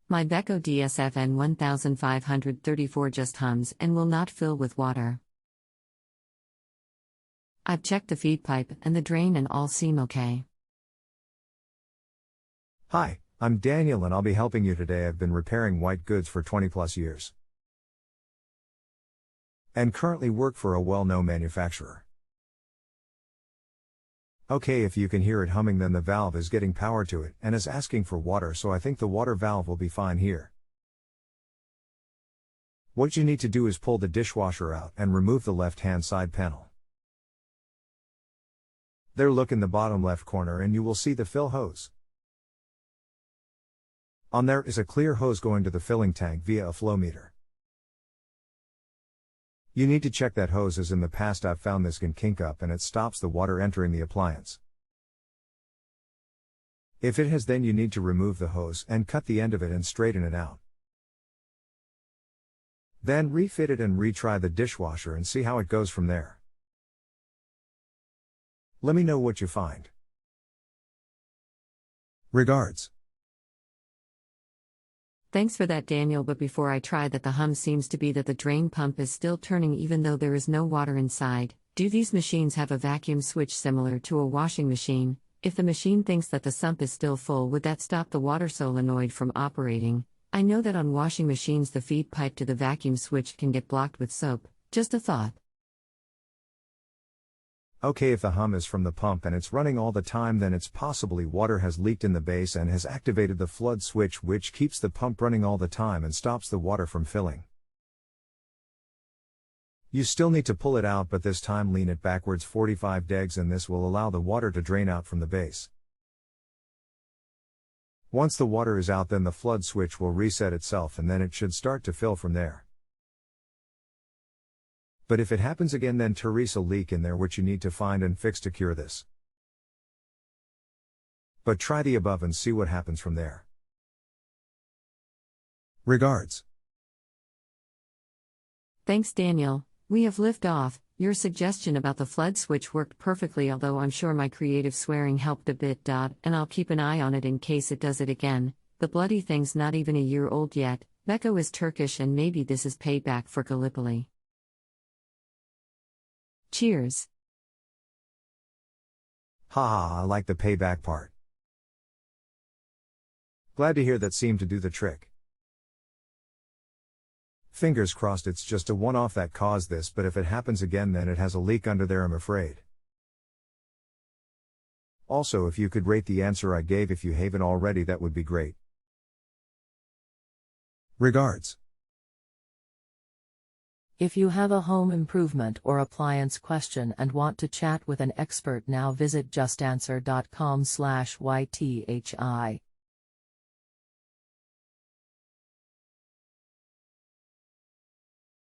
My Beko dsfn 1534 just hums and will not fill with water. I've checked the feed pipe and the drain and all seem okay. Hi, I'm Daniel and I'll be helping you today. I've been repairing white goods for 20 plus years. And currently work for a well-known manufacturer. Okay, if you can hear it humming, then the valve is getting power to it and is asking for water, so I think the water valve will be fine here. What you need to do is pull the dishwasher out and remove the left-hand side panel. There, look in the bottom left corner and you will see the fill hose. On there is a clear hose going to the filling tank via a flow meter. You need to check that hose, as in the past I've found this can kink up and it stops the water entering the appliance. If it has, then you need to remove the hose and cut the end of it and straighten it out. Then refit it and retry the dishwasher and see how it goes from there. Let me know what you find. Regards. Thanks for that, Daniel, but before I try that, the hum seems to be that the drain pump is still turning even though there is no water inside. Do these machines have a vacuum switch similar to a washing machine? If the machine thinks that the sump is still full, would that stop the water solenoid from operating? I know that on washing machines the feed pipe to the vacuum switch can get blocked with soap. Just a thought. Okay, if the hum is from the pump and it's running all the time, then it's possibly water has leaked in the base and has activated the flood switch, which keeps the pump running all the time and stops the water from filling. You still need to pull it out, but this time lean it backwards 45 degrees and this will allow the water to drain out from the base. Once the water is out, then the flood switch will reset itself and then it should start to fill from there. But if it happens again, then there is a leak in there which you need to find and fix to cure this. But try the above and see what happens from there. Regards. Thanks, Daniel. We have lift off. Your suggestion about the flood switch worked perfectly, although I'm sure my creative swearing helped a bit. And I'll keep an eye on it in case it does it again. The bloody thing's not even a year old yet. Beko is Turkish and maybe this is payback for Gallipoli. Cheers. Haha, I like the payback part. Glad to hear that seemed to do the trick. Fingers crossed it's just a one-off that caused this, but if it happens again, then it has a leak under there, I'm afraid. Also, if you could rate the answer I gave if you haven't already, that would be great. Regards. If you have a home improvement or appliance question and want to chat with an expert, now visit justanswer.com/ythi.